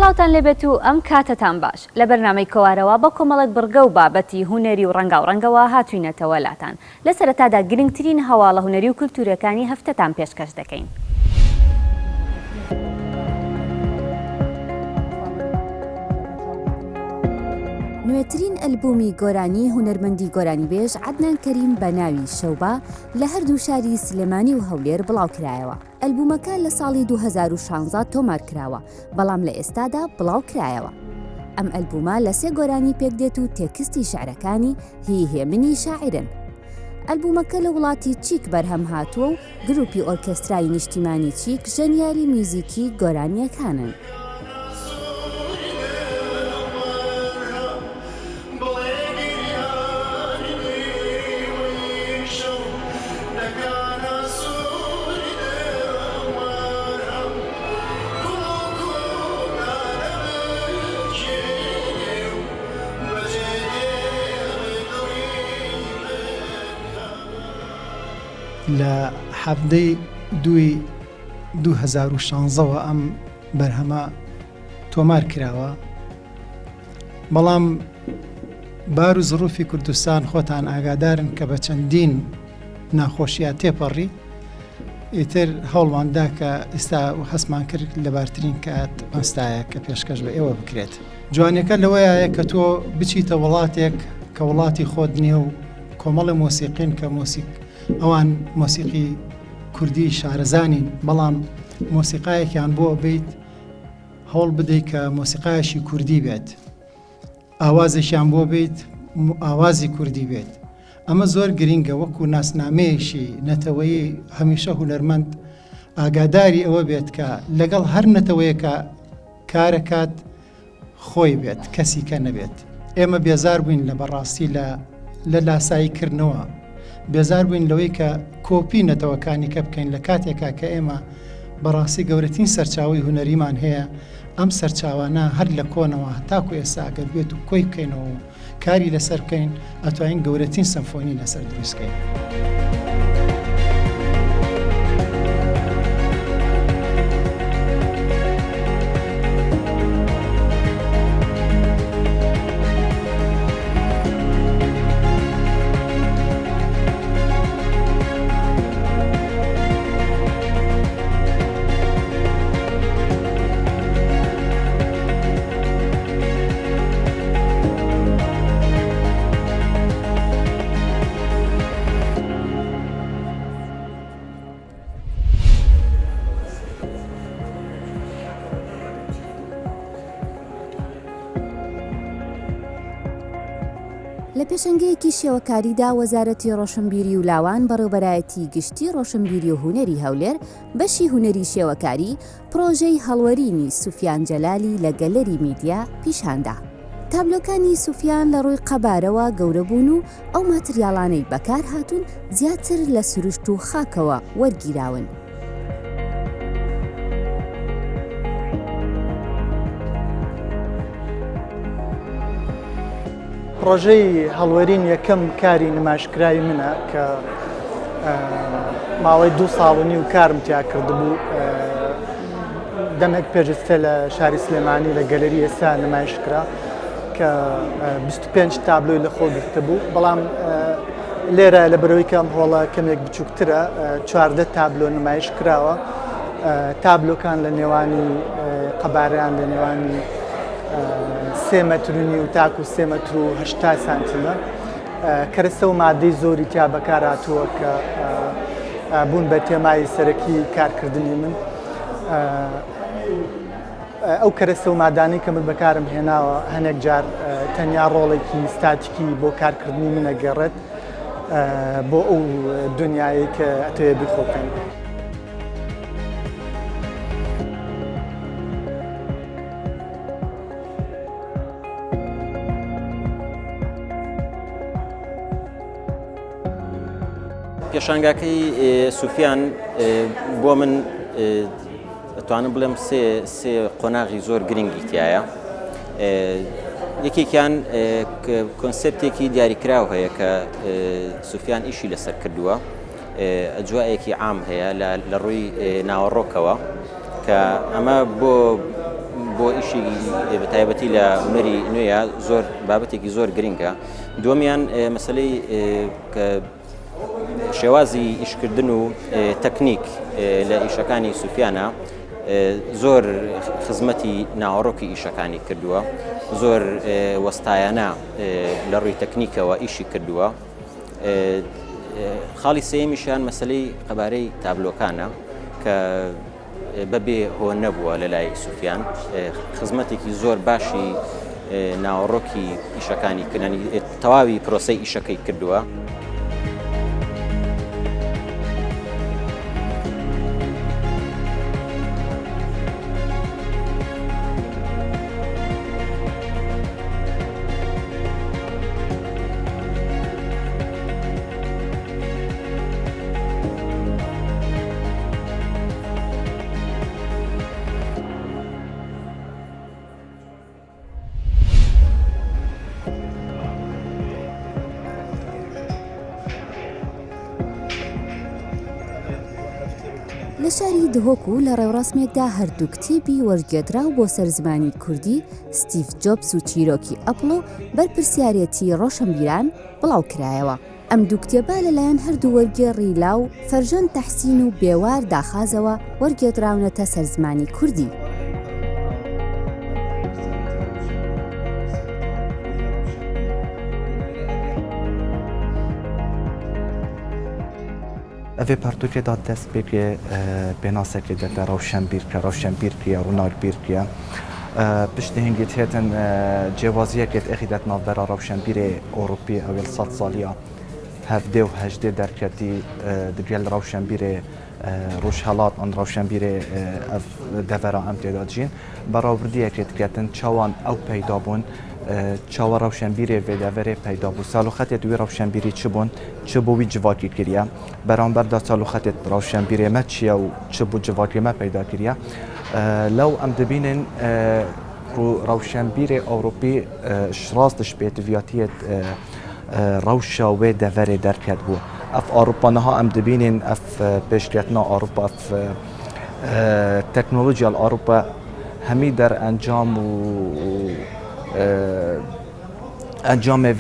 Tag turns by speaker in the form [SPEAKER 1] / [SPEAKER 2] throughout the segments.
[SPEAKER 1] سڵاوتان لێبێت و ئەم کاتتان باش لە بەرنامەی کۆوارەوە بە کۆمەڵک بڕگە و بابەتی هونەری و ڕەنگەوە هاتووینەتەوە لاتان لە سەرەتادا گرنگترین هەواڵە هونەری و کولتورەکانی هەفتەتان پێشکەش دەکەین. نوێترین ئەلبومی گۆرانی هونەرمەندی گۆرانیبێژ عەدنان کەریم بە ناوی شەوبا لە هەردوو شاری سلێمانی و هەولێر بڵاو کرایەوە. ئەلبومەکە لە ساڵی 2016 تۆمار کراوە، بەڵام لە ئێستادا بڵاو کرایەوە. ئەم ئەلبومە لە سێ گۆرانی پێکدێت و تێکستی شعرەکانی هی هێمنی شاعرن. ئەلبومەکە لە وڵاتی چیک بەرهەم هاتووە و گروپی ئۆرکێسترای نیشتیمانی چیک ژەنیاری میوزیکی گۆرانیەکانن.
[SPEAKER 2] لە هەفتەی دوی 2016ەوە ئەم بەرهەمە تۆمار کراوە، بەڵام بار و زڕوفی کوردستان خۆتان ئاگادارن کە بە چەندین ناخۆشیە تێپەڕی، ئیتر هەوڵماندا کە ئێستا هەستمان کرد لەبارترین کات ئەستایە کە پێشکەش بە ئێوە بکرێت. جوانەکە لەوەیە کە تۆ بچیتە وڵاتێک کە وڵاتی خۆت نییە و کۆمەڵی مۆسیقین کە ئەوان مۆسیقی کوردی شارەزانین، بەڵام مۆسیقایەکیان بۆ بیت هەوڵ بدەیت کە مۆسیقایەشی کوردی بێت، ئاوازێکیان بۆ بیت ئاوازی کوردی بێت. ئەمە زۆر گرینگە، وەکو ناسنامەیەشی نەتەوەیی هەمیشە هونەرمەند ئاگاداری ئەوە بێت کە لەگەڵ هەر نەتەوەیەکە کارەکات خۆی بێت، کەسی کە نەبێت. ئێمە بێزار بووین لە بەڕاستی لە لاساییکردنەوە، بێزار بووین لەوەی کە کۆپی نەتەوەکانی کە بکەین لە کاتێکا کە ئێمە بەڕاستی گەورەترین سەرچاوی هونەریمان هەیە. ئەم سەرچاوانە هەر لە کۆنەوە تاکو ئێستا ئەگەر بێت و کۆی بکەینەوە و کاری لەسەر بکەین، ئەتوانین گەورەترین سەمفۆنی لەسەر دروستکەین.
[SPEAKER 1] لە پێشەنگەیەکی شێوەکاریدا وەزارەتی ڕۆشنبیری و لاوان بەڕێوەبەرایەتی گشتی ڕۆشنبیری و هونەری هەولێر بەشی هونەری شێوەکاری پرۆژەی هەڵوەرینی سوفیان جەلالی لە گەلەری میدیا پیشاندا. تابلۆکانی سوفیان لە ڕووی قەبارەوە گەورەبوون و ئەو ماتریاڵانەی بەکار هاتوون زیاتر لە سروشت و خاکەوە وەرگیراون.
[SPEAKER 3] پرۆژەی هەڵوەرین یەکەم کاری نمایشکراوی منە کە ماوەی 2 ساڵ و نیو کارم تیا کردبوو. دەمێک پێشتر لە شاری سلێمانی لە گەلەری ئێستا نمایشکرا کە 25 تابلۆی لە خۆ گرتە بوو، بەڵام لێرە لە بەرەوەی کەم هۆڵە کەمێک بچووکترە 14 تابلۆ نمایش کراوە. تابلۆکان لە نێوانی قەبارەیان لە نێوانی 3 مەترونی و تاکو 3 مەتر و 80 سانتیمە کەرەستە و مادەی زۆری تیا بەکار هاتووە کە بوون بە تێمای سەرەکی کارکردنی من. ئەو کەرەستە و مادانی کە من بەکارم هێناوە هەنێک جار تەنیا ڕۆڵێکی ستاتیکی بۆ کارکردنی منە گەڕێت بۆ ئەو دنیایی کە ئەتەوێ بیخۆکەن.
[SPEAKER 4] پێشانگاکەی سوفیان بۆ من ئەتوانم بڵێم سێ قۆناغی زۆر گرنگی تایە. یەکێکیان کۆنسێپتێکی دیاریکراو هەیە کە سوفیان ئیشی لەسەر کردووە، ئەجوایەکی عام هەیە لە ڕووی ناوەڕۆکەوە کە ئەمە بۆ ئیشی بەتایبەتی لە هونەری نوێیە زۆر بابەتێکی زۆر گرنگە. دووەمیان مەسلەی شێوازی ئیشکردن و تەکنیک لە ئیشەکانی سوفیانە زۆر خزمەتی ناوەڕۆکی ئیشەکانی کردووە، زۆر وەستایانە لە ڕووی تەکنیکەوە ئیشی کردووە. خاڵی سێمیشیان مەسلەی قەبارەی تابلۆکانە کە بەبێ هۆ نەبووە لە لای سوفیان، خزمەتێکی زۆر باشی ناوەڕۆکی ئیشەکانی کردنی تەواوی پرۆسەی ئیشەکەی کردووە.
[SPEAKER 1] لە شاری دهۆک و لە ڕێوڕسمێکدا هەردوو کتێبی وەرگێدراو بۆ سەرزمانی کوردی ستیڤ جۆبس و چیرۆکی ئەپڵۆ بەرپرسیارەتی ڕۆشنبیران بڵاو کرایەوە. ئەم دوو کتێبە لەلایەن هەردوو وەرگێڕی لاو فەرژەن تەحسین و بێوار داخازەوە وەرگێدراونەتە سەرزمانی کوردی.
[SPEAKER 5] Evê pertûkê da dest pêkê pênasekê de rawşenbîrkiya ronalbîrkiya piştî hingî hêtin cêwaziyekê exîdet navbera rawşenbîrê Ewropî ewêl 100 saliya hevdê û hejdê derketî digel rawşenbîrê Rojhelat an rawşenbîrê ev devera em têda dijîn berawirdiyekê diketin çawan ew peyda bûn çawa rawşenbîrê vê deverê peyda bû. Saloxetê wê rawşenbîrî çi bûn, çi bû wî civakî kiriye. Beramber da saloxetê rawşenbîrê me çi ye û çi bû civakî me peyda kiriye. Lew em dibînin ku rawşenbîrê Ewropî rast ji pêtiviyatiyê rawşa wê deverê derket bû. Ev Avrupa niha em dibînin ev pêşketina Avrupa ev teknolojiya Avrupa hemî der encam û encamê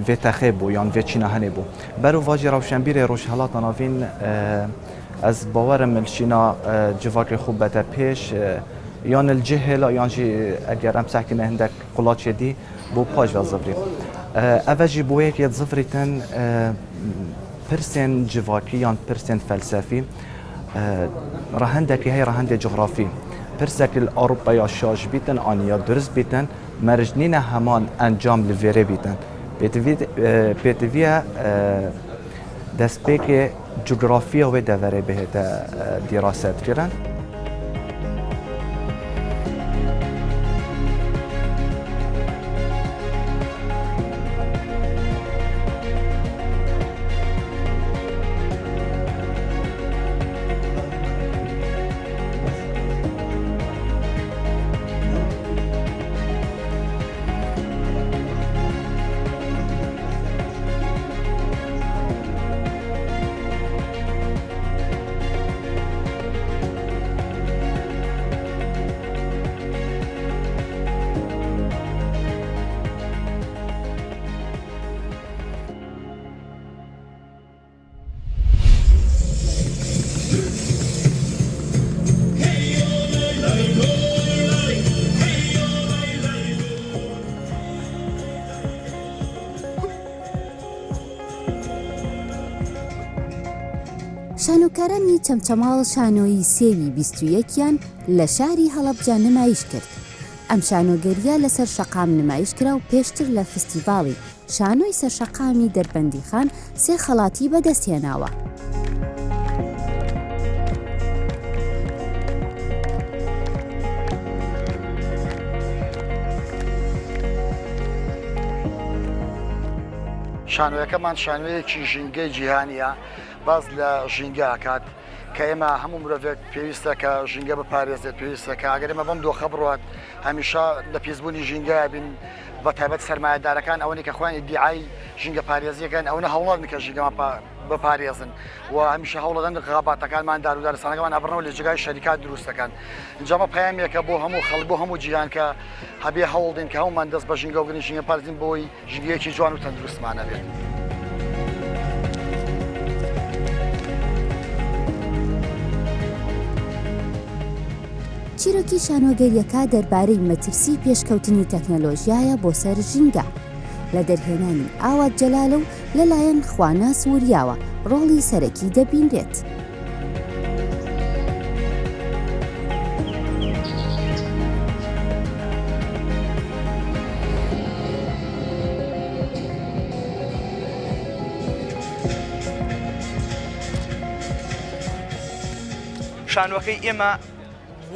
[SPEAKER 5] vê texê bû yan vê çîna henê bû. Ber û vajî rawşenbîrê Rojhelata navîn ez bawerim milşîna civakê xwe bete pêş yan il cihêla yan jî eger em sehkine hindek qulaçê dî bû paş ve zivrî. Ev jî bû yekê zivrîtin pirsên civakî yan pirsên felsefî rehendekî heye rehendê coğrafî. Pirsekî li Ewropaya şaş bîtin aniya durist bîtin merjnîne heman encam li vêrê bîtin. Pêtiviye destpêkê coğrafiya wê deverê bihête dîraset kirin.
[SPEAKER 1] شانۆکارانی چەمچەماڵ شانۆیی سێوی 21یان لە شاری هەڵەبجە نمایش کرد. ئەم شانۆگەریە لەسەر شەقام نمایش کرا و پێشتر لە فستیڤاڵی شانۆی سەرشەقامی دەربەندیخان سێ خەڵاتی بەدەستهێناوە.
[SPEAKER 6] شانۆیەکەمان شانۆیەکی ژینگەی جیهانیە باز لە ژینگە کات کە ئێمە هەموو مرۆڤێک پێویستە کە ژینگە بپارێزێت پێویستە کە ئەگەر ئێمە بەم دۆخە بڕات هەمیشە لە پێزبوونی ژینگە بین بە تایبەت سەرمایه‌دارەکان ئەوەی کە خۆیان ئیدعای ژینگە پارێزیەکەن ئەوە هەوڵەن کە ژینگەمان بپارێزن و هەمیشە هەوڵەدەن غاباتەکانمان دارودارستانەکەمان ئەبڕنەوە لە جێگای شەریکات دروستەکەن. اینجامە پەیامێکە بۆ هەموو خەڵک بۆ هەموو جیهان کە هەبێ هەوڵدین کە هەمومان دەست بە ژینگە وگرین ژینگە پارێزین بۆی ژینگەیەکی جوان و تەندروستمانە بێت.
[SPEAKER 1] چیرۆکی شانۆگەریەکە دەربارەی مەترسی پێشکەوتنی تەکنەلۆژیایە بۆ سەر ژینگە لە دەرهێنانی ئاوات جەلالە و لەلایەن خواناس وریاوە ڕۆڵی سەرەکی دەبینرێت.
[SPEAKER 7] شانۆکەی ئێمە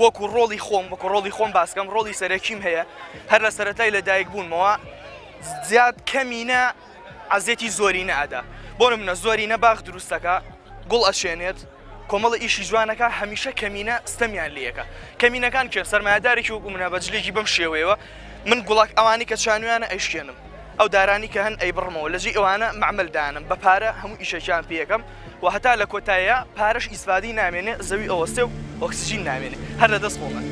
[SPEAKER 7] وەکو ڕۆڵی خۆم باسکەم ڕۆڵی سەرەکیم هەیە هەر لە سەرەتای لەدایک بوونمەوە زیاد کەمینە عەزێتی زۆرینە ئەدا بۆ نمونە زۆرینە باغ دروستەکە گوڵ ئەشێنێت کۆمەڵە ئیشی جوانەکە هەمیشە کەمینە ستەمیان لێەکە کەمینەکان کرد سەرمایه‌دارێکی وەکو منە بەجلێکی بەم شێوەیەوە من گوڵک ئەوانی کە چانویانە ئەیشکێنم ئەو دارانی کە هەن ئەیبڕمەوە لەجێ ئەوانە معمەلدانم بە پارە هەموو ئیشەکیان پێیەکەم و هەتا لە کۆتاییە پارەش ئیسفادی نامێنێ زەوی ئەوەستێ و ئۆکسیژین نامێنێ هەر لە دەست خۆمە.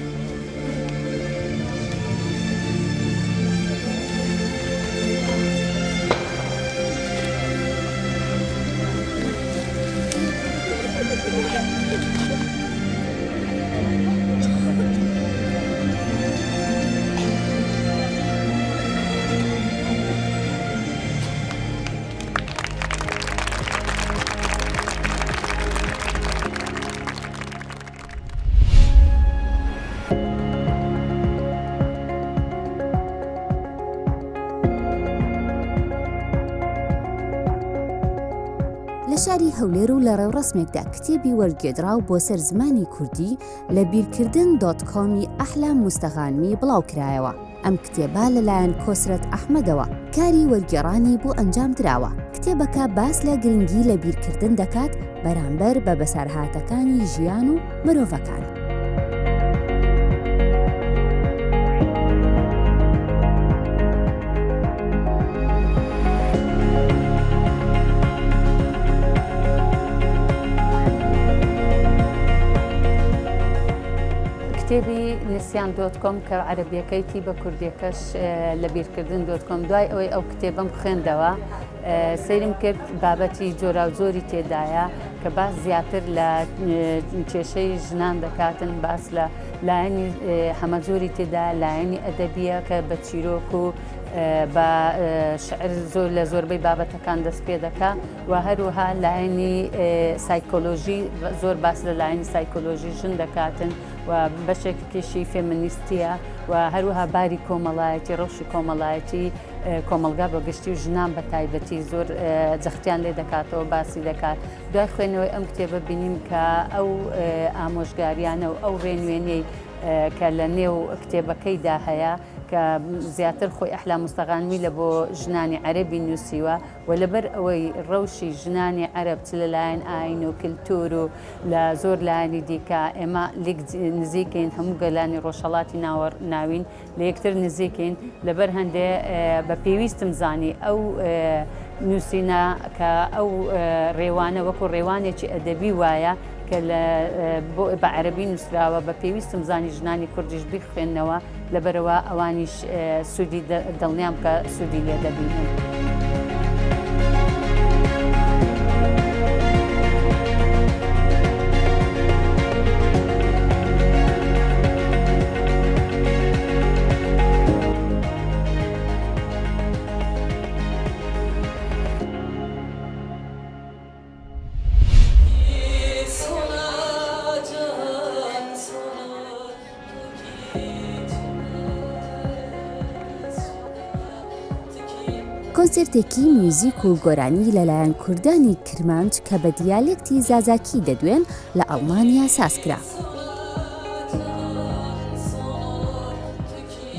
[SPEAKER 1] لە شاری هەولێر و لە ڕێوڕسمێکدا کتێبی وەرگێدراو بۆ سەر زمانی کوردی لە بیرکردن.کۆمی ئەحلام مستەغانمی بڵاوکرایەوە. ئەم کتێبە لەلایەن کۆسرەت ئەحمەدەوە کاری وەرگێڕانی بۆ ئەنجام دراوە. کتێبەکە باس لە گرنگی لە بیرکردن دەکات بەرامبەر بە بەسەرهاتەکانی ژیان و مرۆڤەکان.
[SPEAKER 8] کتێبی نسیان.کۆم کە عەرەبیەکەیتی بە کوردیەکەش لە بیرکردن.کۆم دوای ئەوەی ئەو کتێبم خوێندەوە سەیرم کرد بابەتی جۆرا و جۆری تێدایە کە باس زیاتر لە کێشەی ژنان دەکاتن باس لە لایەنی هەمەجۆری تێدا لایەنی ئەدەبیە کە بە چیرۆک و بە شعر زۆر لە زۆربەی بابەتەکان دەست پێ دەکا و هەروەها لایەنی سایکۆلۆژی زۆر باس لە لایەنی سایکۆلۆژی ژن دەکاتن و بەشێکێکی فێمینیستیە و هەروەها باری کۆمەڵایەتی ڕەوشی کۆمەڵایەتی کۆمەلگا بە گشتی و ژنان بە تایبەتی زۆر جەختیان لێ دەکاتەوە باسی دەکات. دوای خوێنەوەی ئەم کتێبە بینیم کە ئەو ئامۆژگاریانە و ئەو ڕێنوێنەی کە لە نێو کتێبەکەیدا هەیە کە زیاتر خۆی ئەحلام مستەغانمی لە بۆ ژنانی عەرەبی نووسیوە و لەبەر ئەوەی ڕەوشی ژنانی عەرەب چ لەلایەن ئاین و کلتور و لە زۆر لایەنی دیکە ئێمە لێک نزیکین هەموو گەلانی ڕۆژهەڵاتی ناوین لە یەکتر نزیکین لەبەر هەندێ بە پێویستم زانی ئەو نووسینە کە ئەو ڕێوانە وەکو ڕێوانێکی ئەدەبی وایە کە بە عەرەبی نووسراوە بە پێویستم زانی ژنانی کوردیش بیخوێندنەوە لەبەرەوە ئەوانیش سوودی دڵنیام کە سوودی لێ دەبینن.
[SPEAKER 1] کۆنسرتێکی میوزیک و گۆرانی لەلایەن کوردانی کرمانج کە بە دیالێکتی زازاکی دەدوێن لە ئەڵمانیا سازکرا.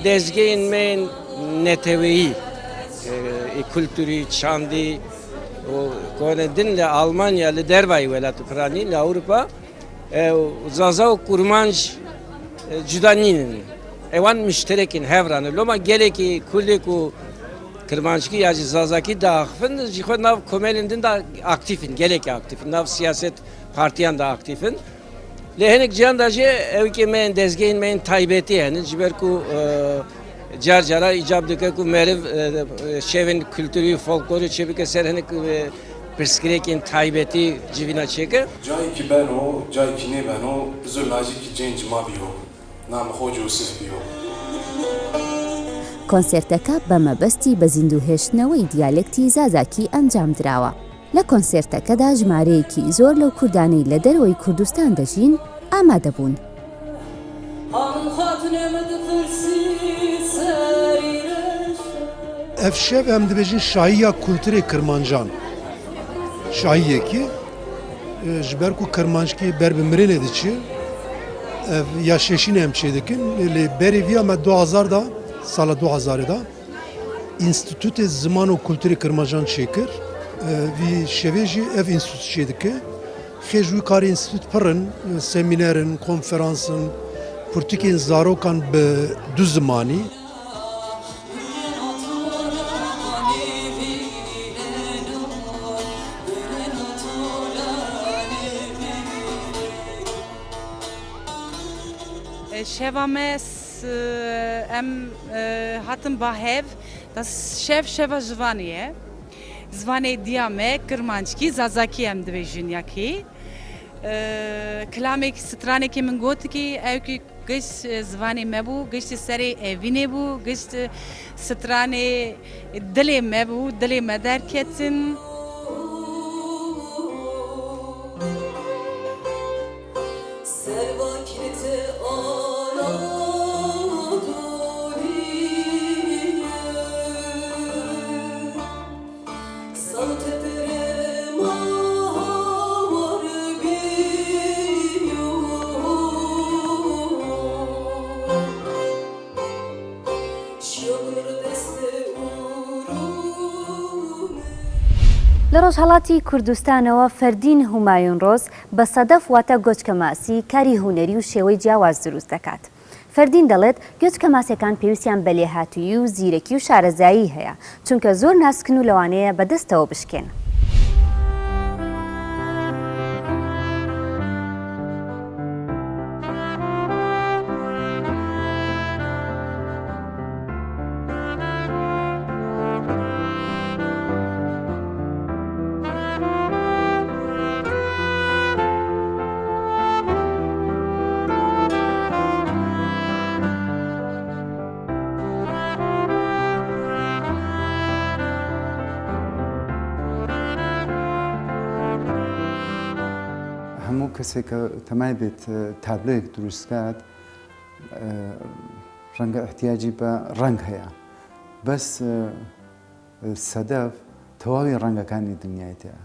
[SPEAKER 9] دەستگەین من نەتەوەیی کولتوری چاندی کۆنەدن لە ئەڵمانیا لە دەربای وڵاتانی لە ئەوروپا زازا و کورمانج جودا نینن ایوان مشترکین هفرانه لما گله کی کلی کو کرمانشکی یا زازاکی داخفن جی خود ناو کمالندن دا aktifin گله کی aktifin ناو siyaset partiyan da aktifin lehenik cihan da je evki men dezgein men taybeti yani ciberku carcara icab dike ku meriv şevin kültürü folkloru çebike serhenik perskrekin taybeti civina çeke
[SPEAKER 10] جایی که بنو جایی که نه بنو بزرگ ناجی که جنج ما بیو نام خود یوسف بیو
[SPEAKER 1] کۆنسێرتەکە بە مەبەستی بە زیندوهێشتنەوەی دیالێکتی زازاکی ئەنجام درراوە. لە کۆنسێرتەکەدا ژمارەیەکی زۆر لەو کوردانەی لە دەرەوەی کوردستان دەژین ئامادە بوون.
[SPEAKER 11] Ev şev em dibêjin şahiya kulturê Kirmancan. Şahiyekî ji ber ku Kirmanckî ber bi mirinê diçi ev ya şeşîn em çê dikin lê berê vîya me 2000 da sala 2000 da Înstîtûtê Ziman û Kulturê Kirmancan çêkir. Vî şevê jî ev înstîtût çê dike. Xêj wî karê înstîtût pirin, semînerin, konferansın, pirtûkên zarokan bi du zimanî.
[SPEAKER 12] Şevames em hatim bahev das şeva jvaniye zvanê diya me kirmanckî zazakî em dibêjin yakî kilamekî stranekî min gotikî ew kî gişt zvanê me bû giştî serê evînê bû gişt stranê dilê me bû dilê me derketin
[SPEAKER 1] لە ڕۆژهەڵاتی کوردستانەوە فەردین هومایون ڕۆز بە سەدەف واتە گۆچکە ماسی کاری هونەری و شێوەی جیاواز دروست دەکات. فەردین دەڵێت گۆچکە ماسیەکان پێویستیان بە لێهاتووی و زیرەکی و شارەزایی هەیە چونکە زۆر ناسکن و لەوانەیە بەدەستەوە بشکێن.
[SPEAKER 13] هەموو کەسێک کە تەمای بێت تابلۆیەک دروستکات ڕەنگە احتیاجی بە ڕەنگ هەیە بەس سەدەف تەواوی ڕەنگەکانی دنیایەتەیە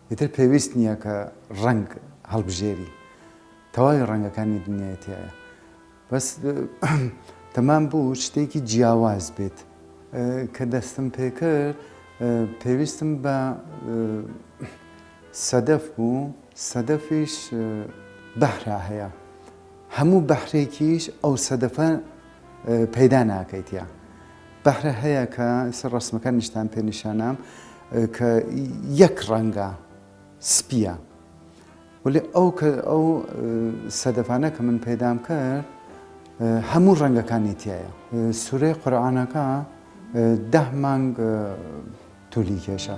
[SPEAKER 13] ئیتر پێویست نییە کە ڕەنگ هەڵبژێری تەواوی ڕەنگەکانی دنیایەتەیە بەس تەمام بوو شتێکی جیاواز بێت کە دەستم پێکرد پێویستم بە سەدەف بوو سەدەفیش بەحرا هەیە هەموو بەحرێکیش ئەو سەدەفە پەیدا ناکەیتە بەحرە هەیە کە ڕسمەکە نیشتان پێ نیشانام کە یەک ڕەنگە سپیە ولی ئەو سەدەفانە کە من پەیدام کرد هەموو ڕەنگەکانی تایە سورەی قورئانەکە 10 مانگ توولی کێشە.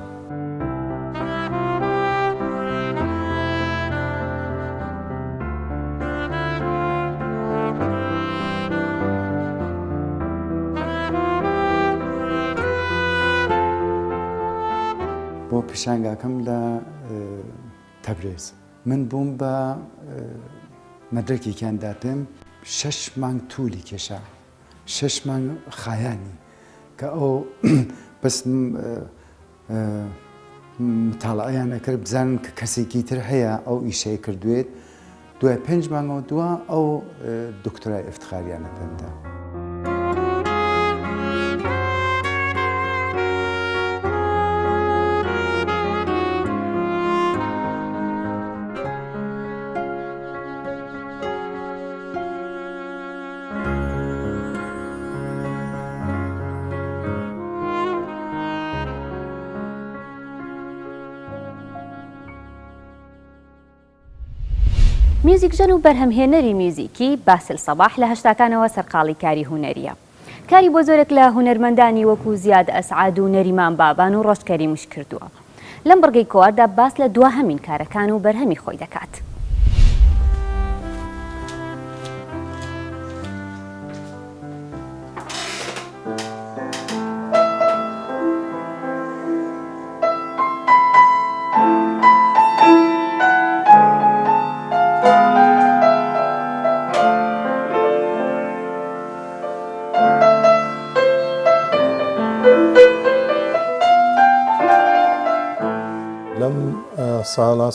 [SPEAKER 13] بۆ پیشانگاکەم لە تەبریز من بووم بە مەدرەکێکیاندا پێم 6 مانگ توولی کێشا 6 مانگ خایانی کە ئەو بەس متاڵعەیان ئەکرد بزانن کە کەسێکی تر هەیە ئەو ئیشەی کردوێت دوای 5 مانگەوە دووە ئەو دکتۆرای ئفتخاریانە پێمدا.
[SPEAKER 1] میوزیکژن و بەرهەمهێنەری میوزیکی باسل سەباح لە هەشتاکانەوە سەرقاڵی کاری هونەریە. کاری بۆ زۆرێک لە هونەرمەندانی وەکو زیاد ئەسعاد و نەریمان بابان و ڕۆژکەری مش کردووە. لەم بڕگەی کۆواردا باس لە دواهەمین کارەکان و بەرهەمی خۆی دەکات.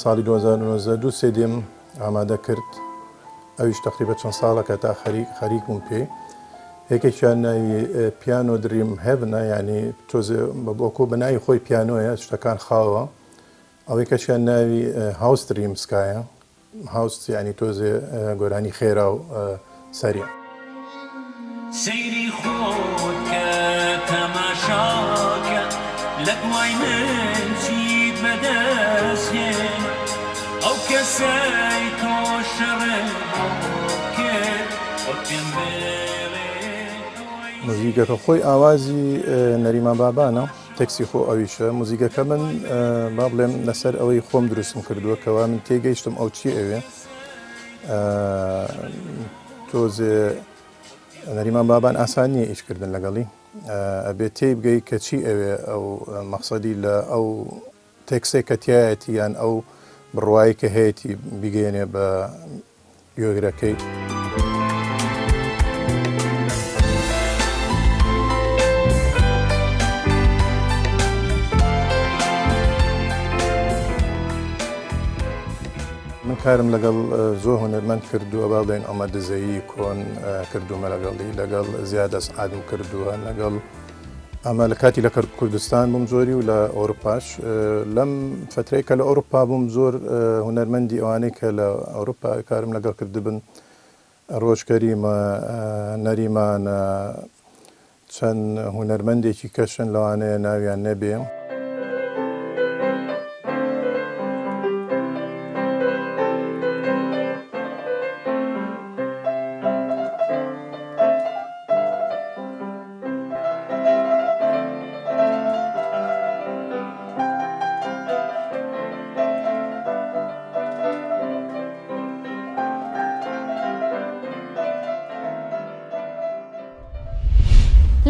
[SPEAKER 14] ساڵی 2009 دوو سێدیم ئامادە کرد ئەویش تقریبە چەند ساڵەکە تا خەریک بووم پێ یەکێکیان ناوی پیانۆ دریم هێڤنە ینی تۆزێ بۆکۆ بەناوی خۆی پیانۆیە شتەکان خاوە ئەو یەکەشیان ناوی هاوس دریمسکایە هاوس ینی تۆزێ گۆرانی خێرا و سەریە
[SPEAKER 15] سەیری خۆت کە تەماشاکە لە دوای من چیت بەدەستێ ئەو کەسەی تۆ شەڕێ کرد ئەو پێم بێڵێ
[SPEAKER 14] موزیکەکە خۆی ئاوازی نەریمان بابانە تەکسی خۆ ئەویشە موزیکەکە من با بڵێم لەسەر ئەوەی خۆم دروستم کردووە کەوا من تێگەیشتم ئەو چی ئەوێ تۆزێ نەریمان بابان ئاسان نییە ئیشکردن لەگەڵی ئەبێ تێی بگەی کە چی ئەوێ ئەو مەقسەدی لە ئەو تێکسێک کە تایەتی یان ئەو بڕوایی کە هەیەی بگەێنێ بە گوێگرەکەی. من کارم لەگەڵ زۆر هونەرمەند کردووە با بڵێن ئەمە دزەیی کۆن کردومە لەگەڵی لەگەڵ زیاد ئەسعادم کردووە لەگەڵ ئەمە لە کاتی لە کوردستان بووم زۆری و لە ئەوروپاش لەم فترەی کە لە ئەوروپا بووم زۆر هونەرمەندی ئەوانەی کە لە ئەوروپا کارم لەگەڵ کردبن ڕۆژکەریمە نەریمانە چەند هونەرمەندێکی کەشن لەوانەیە ناویان نەبێ.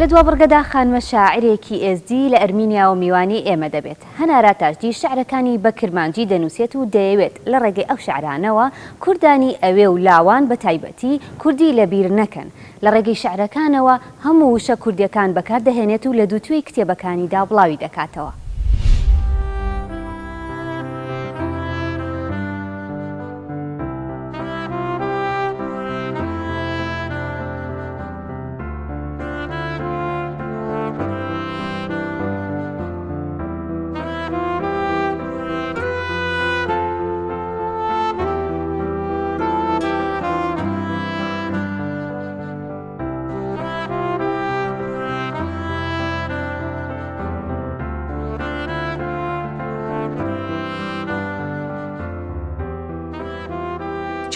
[SPEAKER 1] لە دوا بڕگەدا خانمە شاعرێکی ئێزدی لە ئەرمینیا و میوانی ئێمە دەبێت. هەنارا تاجدی شعرەکانی بە کرمانجی دەنووسێت و دەیەوێت لە ڕێگەی ئەو شعرانەوە کوردانی ئەوێ و لاوان بە تایبەتی کوردی لەبیر نەکەن. لە ڕێگەی شعرەکانەوە هەموو وشە کوردیەکان بەکاردەهێنێت و لە دووتوێی کتێبەکانیدا بڵاوی دەکاتەوە.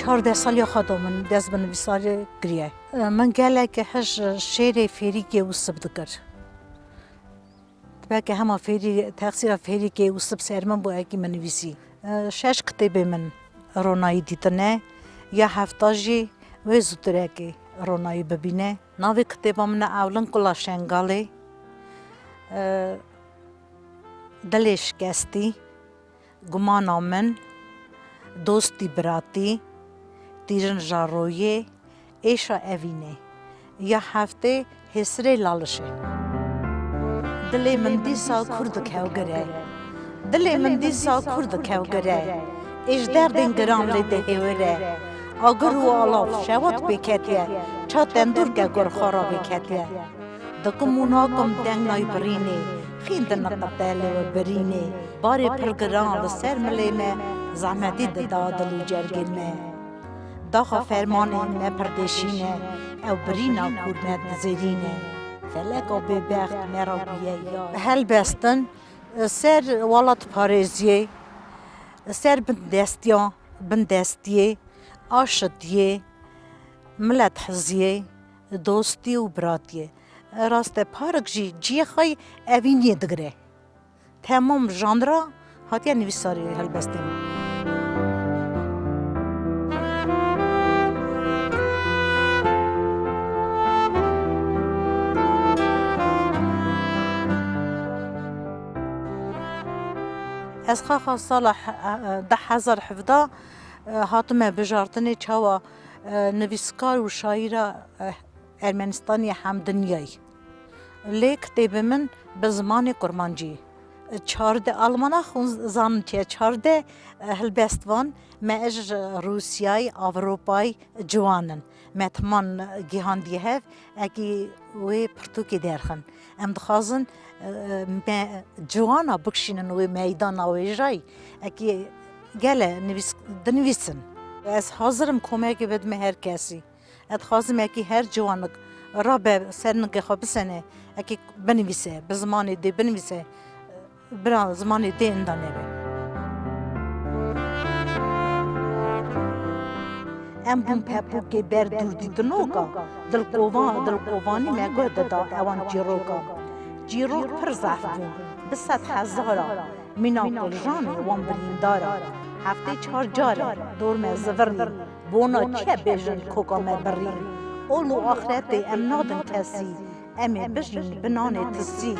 [SPEAKER 16] چهارده سالی خدا من دست بنویساری گریه من گله که هش شعر فێری گێ و سب دکر بەکە هەما فێری تەقسیرە فێری گێ و سب سەرمن بۆ ئەکی منویسی شش کتێبێ من ڕۆنایی دیتنە یا هەفتاژی وێ زووترێکی ڕۆنایی ببینێ ناوی کتێبە منە ئاولن کوڵا شەنگاڵێ دلێ شکستی گومانا من دۆستی براتی دیرن ژاڕۆیێ ئێشە ئەڤینێ یا هەفتێ هێسرێ لاڵشێ دلێ من دیسا کوردک هەوگەرە دلێ من دیسا کوردک هەوگەرە ئێش دەردێن گران لێ دەهێوەرە ئاگر و ئاڵاف شەوەت بێکەتیە چاتەن دوورگە گۆرخۆڕا بێکەتیە دەکم و ناکم دەنگ نای برینێ خیندن نەقەتەلەوە برینێ بارێ پرگران لەسەر ملێمە زەحمەتی دەدا دڵ و جەرگێنمە داخە فەرمانێ نەپەردێشینە ئەو برینە کوورمە دزێرینە فەلەکە بێبەخت مێڕەویە هەلبەستن سەر وڵات پارێزیێ سەر بندەستیان بندەستیێ آشتیه ملت حزیه دوستی و براتیه راست پارک جی خواهی اوینیه دگره تمام ژانرا هاتیه نویساری هلبسته از خواهد سال 2017 هاتم بجارتنی چاوا نویسکار و شاعر ارمنستانی هم دنیایی لیک کتاب من به زمان کرمانجی 14 آلمانا خون زانتیه 14 هلبستوان ماج روسیای اروپای جوانن متمان گیهاندی هف اگی و پرتوکی درخن ام دخازن جوانا بکشینن و میدان و جای اگی گله دنویسن از حاضرم کمک بدم هر کسی اتخازم اگی هر جوانک را به سرنگ خواب سنه اگه بنویسه به زمان دی بنویسه برای زمان دی اندانه به ام بوم پپو که بر دور دیدنو کا دلقوانی مگه دادا اوان جیروک پر ضعف بون به 100,000 مینا کلجان وان بریندارا هفته 4 جاره دور me زورنی بونا چه بیجن کوکا me بری اولو آخرت ام نادن کسی ام بجن بنانه تسی